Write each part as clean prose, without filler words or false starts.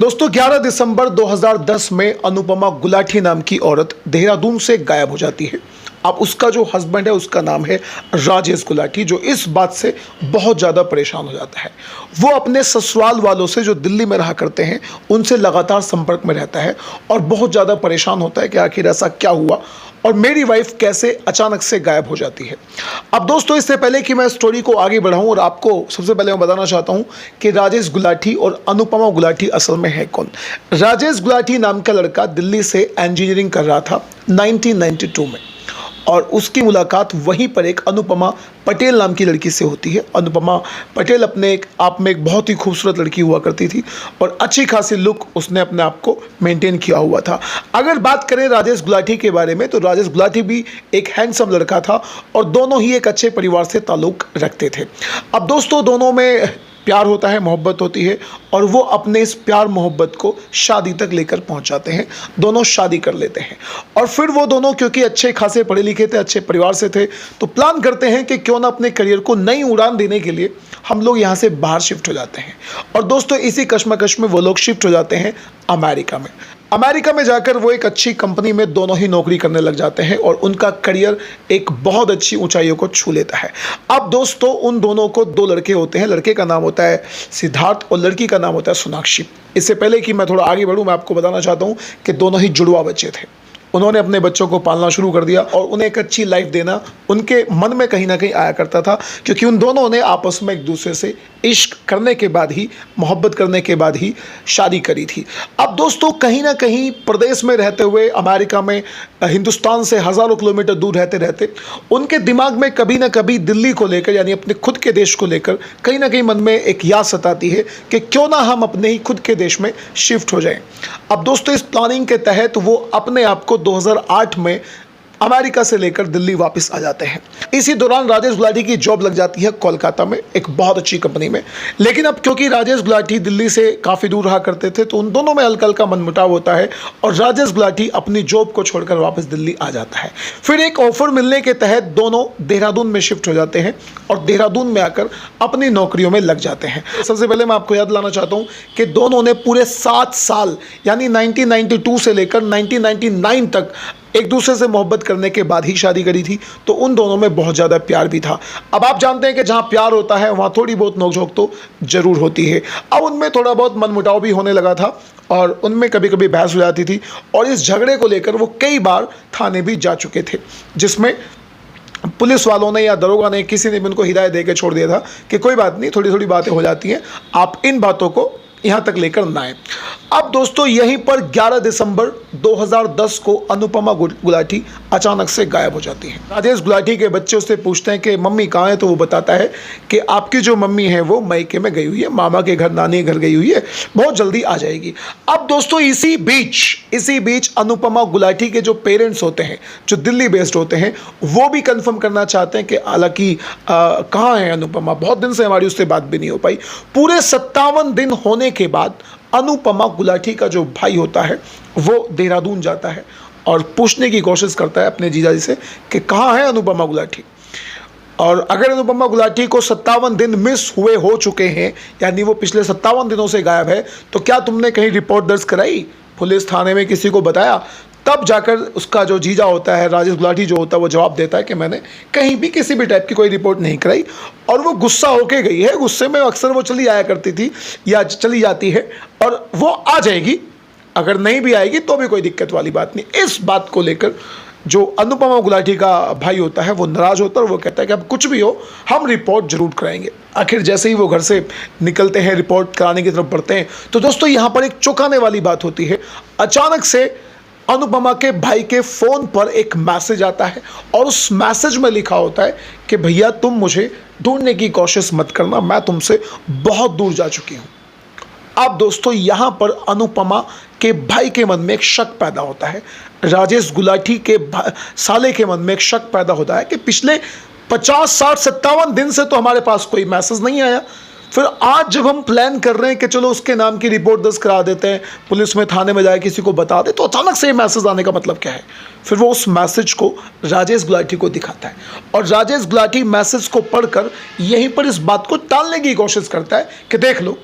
दोस्तों 11 दिसंबर 2010 में अनुपमा गुलाटी नाम की औरत देहरादून से गायब हो जाती है। अब उसका जो हस्बैंड है उसका नाम है राजेश गुलाटी, जो इस बात से बहुत ज़्यादा परेशान हो जाता है। वो अपने ससुराल वालों से जो दिल्ली में रहा करते हैं उनसे लगातार संपर्क में रहता है और बहुत ज़्यादा परेशान होता है कि आखिर ऐसा क्या हुआ और मेरी वाइफ कैसे अचानक से गायब हो जाती है। अब दोस्तों इससे पहले कि मैं स्टोरी को आगे बढ़ाऊं और आपको सबसे पहले मैं बताना चाहता हूं कि राजेश गुलाटी और अनुपमा गुलाटी असल में है कौन। राजेश गुलाटी नाम का लड़का दिल्ली से इंजीनियरिंग कर रहा था 1992 में और उसकी मुलाकात वहीं पर एक अनुपमा पटेल नाम की लड़की से होती है। अनुपमा पटेल अपने आप में एक बहुत ही खूबसूरत लड़की हुआ करती थी और अच्छी खासी लुक उसने अपने आप को मेंटेन किया हुआ था। अगर बात करें राजेश गुलाटी के बारे में तो राजेश गुलाटी भी एक हैंडसम लड़का था और दोनों ही एक अच्छे परिवार से ताल्लुक़ रखते थे। अब दोस्तों दोनों में प्यार होता है, मोहब्बत होती है और वो अपने इस प्यार मोहब्बत को शादी तक लेकर पहुंच जाते हैं। दोनों शादी कर लेते हैं और फिर वो दोनों क्योंकि अच्छे खासे पढ़े लिखे थे, अच्छे परिवार से थे, तो प्लान करते हैं कि क्यों ना अपने करियर को नई उड़ान देने के लिए हम लोग यहाँ से बाहर शिफ्ट हो जाते हैं। और दोस्तों इसी कश्मकश में वो लोग शिफ्ट हो जाते हैं अमेरिका में। अमेरिका में जाकर वो एक अच्छी कंपनी में दोनों ही नौकरी करने लग जाते हैं और उनका करियर एक बहुत अच्छी ऊंचाइयों को छू लेता है। अब दोस्तों उन दोनों को दो लड़के होते हैं। लड़के का नाम होता है सिद्धार्थ और लड़की का नाम होता है सोनाक्षी। इससे पहले कि मैं थोड़ा आगे बढ़ूं मैं आपको बताना चाहता हूं कि दोनों ही जुड़वा बच्चे थे। उन्होंने अपने बच्चों को पालना शुरू कर दिया और उन्हें एक अच्छी लाइफ देना उनके मन में कहीं ना कहीं आया करता था, क्योंकि उन दोनों ने आपस में एक दूसरे से इश्क करने के बाद ही, मोहब्बत करने के बाद ही शादी करी थी। अब दोस्तों कहीं ना कहीं प्रदेश में रहते हुए अमेरिका में हिंदुस्तान से हज़ारों किलोमीटर दूर रहते रहते उनके दिमाग में कभी ना कभी दिल्ली को लेकर यानी अपने खुद के देश को लेकर कहीं ना कहीं मन में एक याद सताती है कि क्यों ना हम अपने ही खुद के देश में शिफ्ट हो जाएं। अब दोस्तों इस प्लानिंग के तहत वो अपने आप को 2008 में अमेरिका से लेकर दिल्ली वापस आ जाते हैं। इसी दौरान राजेश गुलाटी की जॉब लग जाती है कोलकाता में एक बहुत अच्छी कंपनी में। लेकिन अब क्योंकि राजेश गुलाटी दिल्ली से काफ़ी दूर रहा करते थे तो उन दोनों में हल्का हल्का मनमुटाव होता है और राजेश गुलाटी अपनी जॉब को छोड़कर वापस दिल्ली आ जाता है। फिर एक ऑफर मिलने के तहत दोनों देहरादून में शिफ्ट हो जाते हैं और देहरादून में आकर अपनी नौकरियों में लग जाते हैं। सबसे पहले मैं आपको याद दिलाना चाहता हूँ कि दोनों ने पूरे 7 साल यानी 1992 से लेकर 1999 तक एक दूसरे से मोहब्बत करने के बाद ही शादी करी थी, तो उन दोनों में बहुत ज़्यादा प्यार भी था। अब आप जानते हैं कि जहाँ प्यार होता है वहाँ थोड़ी बहुत नोकझोंक तो ज़रूर होती है। अब उनमें थोड़ा बहुत मनमुटाव भी होने लगा था और उनमें कभी कभी बहस हो जाती थी और इस झगड़े को लेकर वो कई बार थाने भी जा चुके थे, जिसमें पुलिस वालों ने या दरोगा ने किसी ने भी उनको हिदायत दे के छोड़ दिया था कि कोई बात नहीं, थोड़ी थोड़ी बातें हो जाती हैं, आप इन बातों को यहाँ तक लेकर ना आए। अब दोस्तों यहीं पर 11 दिसंबर 2010 को अनुपमा गुलाटी अचानक से गायब हो जाती है। राजेश गुलाटी के बच्चे उससे पूछते हैं कि मम्मी कहाँ है, तो वो बताता है कि आपकी जो मम्मी है वो मायके में गई हुई है, मामा के घर, नानी के घर गई हुई है, बहुत जल्दी आ जाएगी। अब दोस्तों इसी बीच अनुपमा गुलाटी के जो पेरेंट्स होते हैं जो दिल्ली बेस्ड होते हैं वो भी कंफर्म करना चाहते हैं कि हालांकि कहाँ है अनुपमा, बहुत दिन से हमारी उससे बात भी नहीं हो पाई। पूरे 57 दिन होने के बाद अनुपमा गुलाटी का जो भाई होता है वो देहरादून जाता है और पूछने की कोशिश करता है अपने जीजाजी से कि कहाँ है अनुपमा गुलाटी। और अगर अनुपमा गुलाटी को 57 दिन मिस हुए हो चुके हैं यानी वो पिछले 57 दिनों से गायब है, तो क्या तुमने कहीं रिपोर्ट दर्ज कराई, पुलिस थाने में किसी को बताया? तब जाकर उसका जो जीजा होता है, राजेश गुलाटी जो होता है, वो जवाब देता है कि मैंने कहीं भी किसी भी टाइप की कोई रिपोर्ट नहीं कराई और वो गुस्सा होके गई है। गुस्से में अक्सर वो चली आया करती थी या चली जाती है और वो आ जाएगी, अगर नहीं भी आएगी तो भी कोई दिक्कत वाली बात नहीं। इस बात को लेकर जो अनुपमा गुलाटी का भाई होता है वो नाराज़ होता है और वो कहता है कि अब कुछ भी हो हम रिपोर्ट जरूर कराएंगे। आखिर जैसे ही वो घर से निकलते हैं, रिपोर्ट कराने की तरफ बढ़ते हैं, तो दोस्तों यहाँ पर एक चौंकाने वाली बात होती है। अचानक से अनुपमा के भाई के फ़ोन पर एक मैसेज आता है और उस मैसेज में लिखा होता है कि भैया तुम मुझे ढूंढने की कोशिश मत करना, मैं तुमसे बहुत दूर जा चुकी हूँ। अब दोस्तों यहाँ पर अनुपमा के भाई के मन में एक शक पैदा होता है, राजेश गुलाटी के साले के मन में एक शक पैदा होता है कि पिछले 50, 60, 57 दिन से तो हमारे पास कोई मैसेज नहीं आया। फिर आज जब हम प्लान कर रहे हैं कि चलो उसके नाम की रिपोर्ट दर्ज करा देते हैं, पुलिस में, थाने में जाए किसी को बता दे, तो अचानक से मैसेज आने का मतलब क्या है? फिर वो उस मैसेज को राजेश गुलाटी को दिखाता है और राजेश गुलाटी मैसेज को पढ़कर यहीं पर इस बात को टालने की कोशिश करता है कि देख लो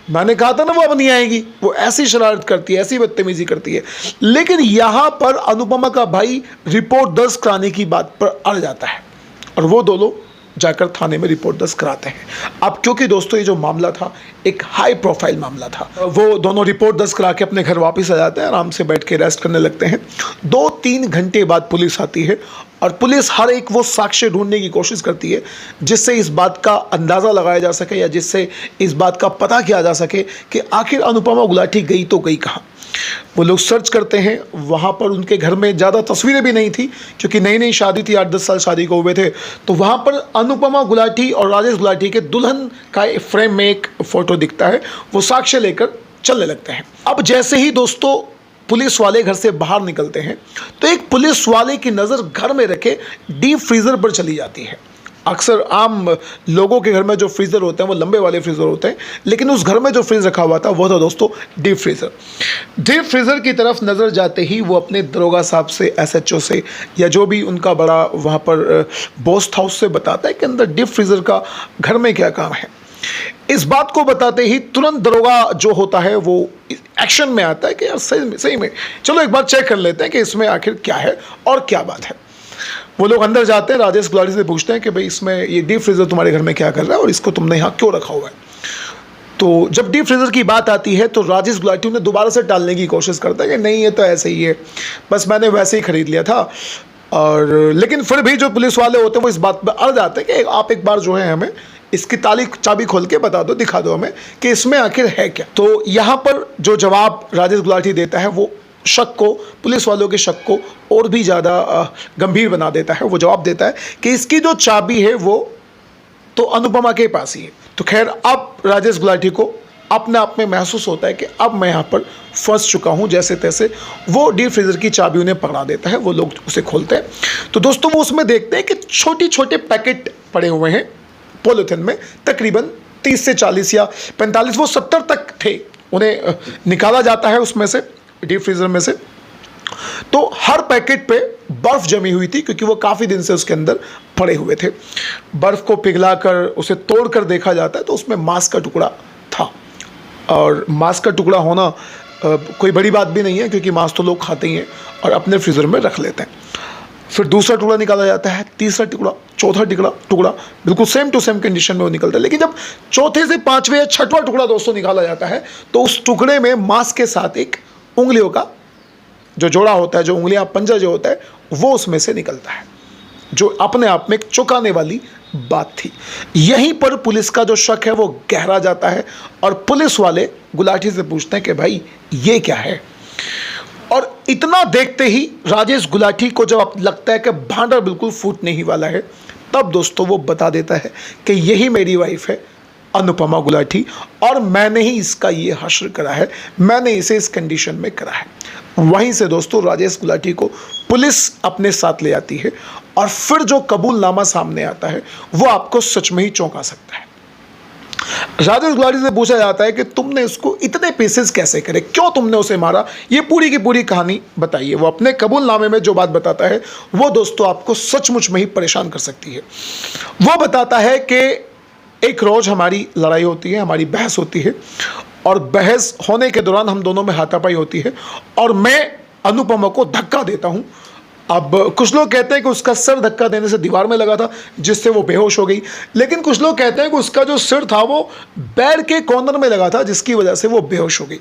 मैंने कहा था ना वो अब नहीं आएगी, वो ऐसी शरारत करती है, ऐसी बदतमीजी करती है। लेकिन यहाँ पर अनुपमा का भाई रिपोर्ट दर्ज कराने की बात पर अड़ जाता है और वो दोनों जाकर थाने में रिपोर्ट दर्ज कराते हैं। अब क्योंकि दोस्तों ये जो मामला था एक हाई प्रोफाइल मामला था, वो दोनों रिपोर्ट दर्ज करा के अपने घर वापस आ जाते हैं, आराम से बैठ के रेस्ट करने लगते हैं। 2-3 घंटे बाद पुलिस आती है और पुलिस हर एक वो साक्ष्य ढूंढने की कोशिश करती है जिससे इस बात का अंदाज़ा लगाया जा सके या जिससे इस बात का पता किया जा सके कि आखिर अनुपमा गुलाटी गई तो गई कहाँ। वो लोग सर्च करते हैं, वहाँ पर उनके घर में ज़्यादा तस्वीरें भी नहीं थी क्योंकि नई नई शादी थी, 8-10 साल शादी को हुए थे। तो वहाँ पर अनुपमा गुलाटी और राजेश गुलाटी के दुल्हन का फ्रेम में एक फ़ोटो दिखता है। वो साक्ष्य लेकर चलने लगते हैं। अब जैसे ही दोस्तों पुलिस वाले घर से बाहर निकलते हैं तो एक पुलिस वाले की नज़र घर में रखे डीप फ्रीज़र पर चली जाती है। अक्सर आम लोगों के घर में जो फ्रीज़र होते हैं वो लंबे वाले फ्रीज़र होते हैं, लेकिन उस घर में जो फ्रीज़ रखा हुआ था वो था दोस्तों डीप फ्रीज़र। डीप फ्रीज़र की तरफ नज़र जाते ही वो अपने दरोगा साहब से, एसएचओ से या जो भी उनका बड़ा वहाँ पर बॉस था उससे बताता है कि अंदर डीप फ्रीज़र का घर में क्या काम है। इस बात को बताते ही तुरंत दरोगा जो होता है वो एक्शन में आता है कि यार सही में चलो एक बार चेक कर लेते हैं कि इसमें आखिर क्या है और क्या बात है। वो लोग अंदर जाते हैं, राजेश गुलाटी से पूछते हैं कि भाई इसमें ये डीप फ्रीज़र तुम्हारे घर में क्या कर रहा है और इसको तुमने यहाँ क्यों रखा हुआ है। तो जब डीप फ्रीज़र की बात आती है तो राजेश गुलाटी उन्हें दोबारा से टालने की कोशिश करता है कि नहीं ये तो ऐसे ही है, बस मैंने वैसे ही ख़रीद लिया था। और लेकिन फिर भी जो पुलिस वाले होते हैं वो इस बात पर अड़ जाते हैं कि आप एक बार जो है हमें इसकी चाबी खोल के बता दो, दिखा दो हमें कि इसमें आखिर है क्या। तो यहाँ पर जो जवाब राजेश गुलाटी देता है वो शक को, पुलिस वालों के शक को और भी ज़्यादा गंभीर बना देता है। वो जवाब देता है कि इसकी जो चाबी है वो तो अनुपमा के पास ही है। तो खैर अब राजेश गुलाटी को अपने आप में महसूस होता है कि अब मैं यहाँ पर फंस चुका हूँ। जैसे तैसे वो डीप फ्रीज़र की चाबी उन्हें पकड़ा देता है, वो लोग उसे खोलते हैं। तो दोस्तों वो उसमें देखते हैं कि छोटे छोटे पैकेट पड़े हुए हैं पॉलीथिन में, तकरीबन 30 से 40 या 45, वो 70 तक थे। उन्हें निकाला जाता है उसमें से, डीप फ्रीज़र में से। तो हर पैकेट पे बर्फ़ जमी हुई थी क्योंकि वो काफ़ी दिन से उसके अंदर पड़े हुए थे। बर्फ़ को पिघलाकर उसे तोड़कर देखा जाता है तो उसमें मांस का टुकड़ा था। और मांस का टुकड़ा होना कोई बड़ी बात भी नहीं है क्योंकि मांस तो लोग खाते ही हैं और अपने फ्रीज़र में रख लेते हैं। फिर दूसरा टुकड़ा निकाला जाता है, तीसरा टुकड़ा, चौथा टुकड़ा बिल्कुल सेम टू सेम कंडीशन में वो निकलता है। लेकिन जब चौथे से 5वें या 6वां टुकड़ा दोस्तों निकाला जाता है तो उस टुकड़े में मांस के साथ एक उंगलियों का जो जोड़ा होता है, जो उंगलियां, पंजा जो होता है वो उसमें से निकलता है, जो अपने आप में एक चौंकाने वाली बात थी। यहीं पर पुलिस का जो शक है वो गहरा जाता है और पुलिस वाले गुलाटी से पूछते हैं कि भाई ये क्या है। और इतना देखते ही राजेश गुलाटी को जब लगता है कि भांडा बिल्कुल फूटने ही वाला है, तब दोस्तों वो बता देता है कि यही मेरी वाइफ है अनुपमा गुलाटी और मैंने ही इसका ये हश्र करा है, मैंने इसे इस कंडीशन में करा है। वहीं से दोस्तों राजेश गुलाटी को पुलिस अपने साथ ले आती है और फिर जो कबूलनामा सामने आता है वो आपको सच में ही चौंका सकता है। राजेश गुलाटी से पूछा जाता है कि तुमने उसको इतने पीसेस कैसे करे, क्यों तुमने उसे मारा, ये पूरी की पूरी कहानी बताइए। वो अपने कबूलनामे में जो बात बताता है वो दोस्तों आपको सचमुच में ही परेशान कर सकती है। वो बताता है कि एक रोज़ हमारी लड़ाई होती है, हमारी बहस होती है और बहस होने के दौरान हम दोनों में हाथापाई होती है और मैं अनुपमा को धक्का देता हूँ। अब कुछ लोग कहते हैं कि उसका सर धक्का देने से दीवार में लगा था जिससे वो बेहोश हो गई, लेकिन कुछ लोग कहते हैं कि उसका जो सिर था वो बेड के कॉर्नर में लगा था जिसकी वजह से वो बेहोश हो गई।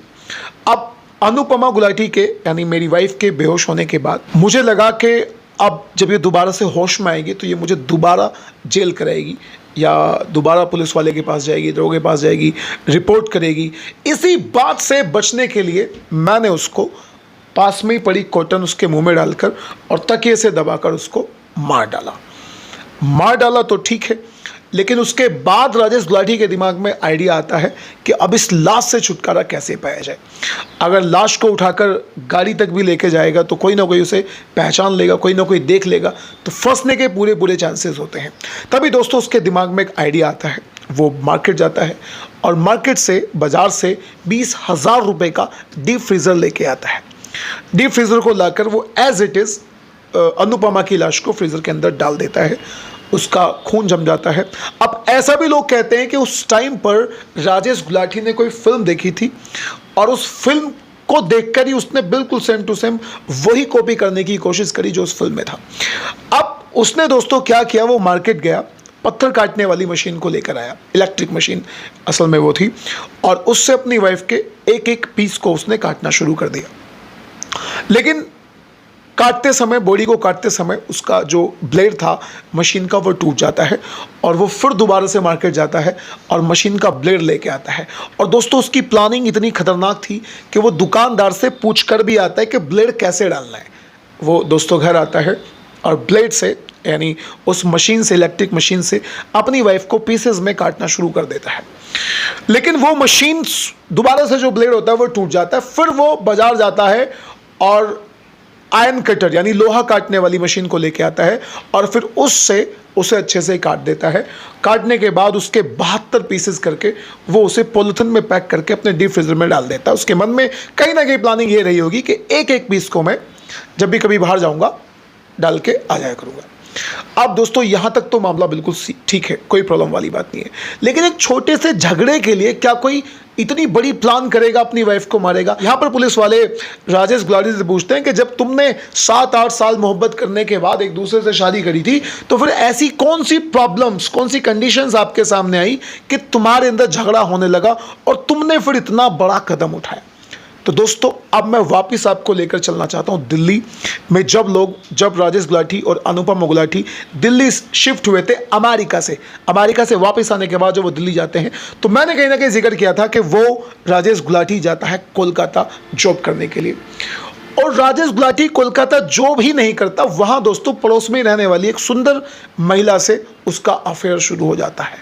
अब अनुपमा गुलाटी के यानी मेरी वाइफ के बेहोश होने के बाद मुझे लगा कि अब जब ये दोबारा से होश में आएगी तो ये मुझे दोबारा जेल कराएगी या दोबारा पुलिस वाले के पास जाएगी, दरोगे के पास जाएगी, रिपोर्ट करेगी। इसी बात से बचने के लिए मैंने उसको पास में ही पड़ी कॉटन उसके मुंह में डालकर और तकिए से दबाकर उसको मार डाला तो ठीक है, लेकिन उसके बाद राजेश गुलाटी के दिमाग में आइडिया आता है कि अब इस लाश से छुटकारा कैसे पाया जाए। अगर लाश को उठाकर गाड़ी तक भी लेके जाएगा तो कोई ना कोई उसे पहचान लेगा, कोई ना कोई देख लेगा, तो फंसने के पूरे चांसेस होते हैं। तभी दोस्तों उसके दिमाग में एक आइडिया आता है, वो मार्केट जाता है और मार्केट से, बाज़ार से 20,000 रुपये का डीप फ्रीज़र लेके आता है। डीप फ्रीज़र को लाकर वो एज इट इज़ अनुपमा की लाश को फ्रीज़र के अंदर डाल देता है उसका खून जम जाता है। अब ऐसा भी लोग कहते हैं कि उस टाइम पर राजेश गुलाटी ने कोई फिल्म देखी थी और उस फिल्म को देखकर ही उसने बिल्कुल सेम टू सेम वही कॉपी करने की कोशिश करी जो उस फिल्म में था। अब उसने दोस्तों क्या किया, वो मार्केट गया, पत्थर काटने वाली मशीन को लेकर आया, इलेक्ट्रिक मशीन असल में वो थी, और उससे अपनी वाइफ के एक एक पीस को उसने काटना शुरू कर दिया। लेकिन काटते समय, बॉडी को काटते समय उसका जो ब्लेड था मशीन का वो टूट जाता है और वो फिर दोबारा से मार्केट जाता है और मशीन का ब्लेड लेके आता है। और दोस्तों उसकी प्लानिंग इतनी खतरनाक थी कि वो दुकानदार से पूछ कर भी आता है कि ब्लेड कैसे डालना है। वो दोस्तों घर आता है और ब्लेड से, यानी उस मशीन से, इलेक्ट्रिक मशीन से अपनी वाइफ को पीसेस में काटना शुरू कर देता है। लेकिन वो मशीन दोबारा से जो ब्लेड होता है वो टूट जाता है। फिर वो बाजार जाता है और आयरन कटर यानी लोहा काटने वाली मशीन को लेके आता है और फिर उससे उसे अच्छे से काट देता है। काटने के बाद उसके 72 पीसेस करके वो उसे पॉलिथीन में पैक करके अपने डीप फ्रीजर में डाल देता है। उसके मन में कहीं ना कहीं प्लानिंग ये रही होगी कि एक एक पीस को मैं जब भी कभी बाहर जाऊंगा डाल के आ जाया करूंगा। अब दोस्तों यहाँ तक तो मामला बिल्कुल ठीक है, कोई प्रॉब्लम वाली बात नहीं है। लेकिन एक छोटे से झगड़े के लिए क्या कोई इतनी बड़ी प्लान करेगा, अपनी वाइफ को मारेगा? यहाँ पर पुलिस वाले राजेश गुलाटी से पूछते हैं कि जब तुमने 7-8 साल मोहब्बत करने के बाद एक दूसरे से शादी करी थी तो फिर ऐसी कौन सी प्रॉब्लम्स, कौन सी कंडीशंस आपके सामने आई कि तुम्हारे अंदर झगड़ा होने लगा और तुमने फिर इतना बड़ा कदम उठाया? तो दोस्तों अब मैं वापस आपको लेकर चलना चाहता हूं दिल्ली में। जब राजेश गुलाटी और अनुपमा गुलाटी दिल्ली शिफ्ट हुए थे अमेरिका से वापस आने के बाद जब वो दिल्ली जाते हैं तो मैंने कहीं ना कहीं जिक्र किया था कि वो राजेश गुलाटी जाता है कोलकाता जॉब करने के लिए। और राजेश गुलाटी कोलकाता जॉब ही नहीं करता, वहाँ दोस्तों पड़ोस में रहने वाली एक सुंदर महिला से उसका अफेयर शुरू हो जाता है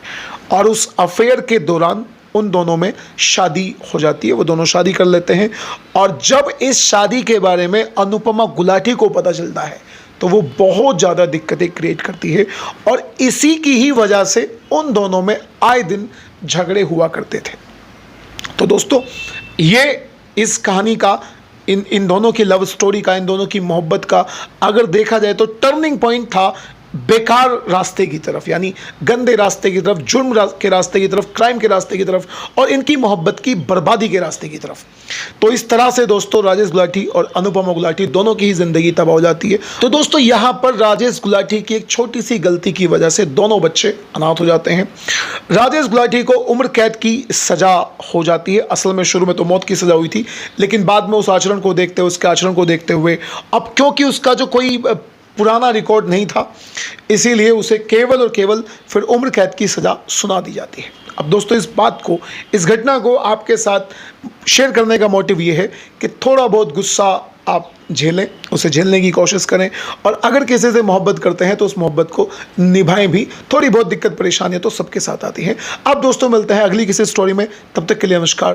और उस अफेयर के दौरान उन दोनों में शादी हो जाती है। वो दोनों शादी कर लेते हैं और जब इस शादी के बारे में अनुपमा गुलाटी को पता चलता है तो वो बहुत ज़्यादा दिक्कतें क्रिएट करती है और इसी की ही वजह से उन दोनों में आए दिन झगड़े हुआ करते थे। तो दोस्तों ये इस कहानी का, इन दोनों की लव स्टोरी का, इन दोनों की मोहब्बत का अगर देखा जाए तो टर्निंग पॉइंट था बेकार रास्ते की तरफ, यानी गंदे रास्ते की तरफ, जुर्म के रास्ते की तरफ, क्राइम के रास्ते की तरफ और इनकी मोहब्बत की बर्बादी के रास्ते की तरफ। तो इस तरह से दोस्तों राजेश गुलाटी और अनुपमा गुलाटी दोनों की ही जिंदगी तबाह हो जाती है। तो दोस्तों यहाँ पर राजेश गुलाटी की एक छोटी सी गलती की वजह से दोनों बच्चे अनाथ हो जाते हैं। राजेश गुलाटी को उम्र कैद की सजा हो जाती है। असल में शुरू में तो मौत की सजा हुई थी, लेकिन बाद में उस आचरण को देखते हुए, उसके आचरण को देखते हुए, अब क्योंकि उसका जो कोई पुराना रिकॉर्ड नहीं था इसीलिए उसे केवल और केवल फिर उम्र कैद की सज़ा सुना दी जाती है। अब दोस्तों इस घटना को आपके साथ शेयर करने का मोटिव ये है कि थोड़ा बहुत गुस्सा आप झेलें, उसे झेलने की कोशिश करें और अगर किसी से मोहब्बत करते हैं तो उस मोहब्बत को निभाएं भी। थोड़ी बहुत दिक्कत परेशानियां तो सबके साथ आती हैं। अब दोस्तों मिलते हैं अगली किसी स्टोरी में, तब तक के लिए नमस्कार।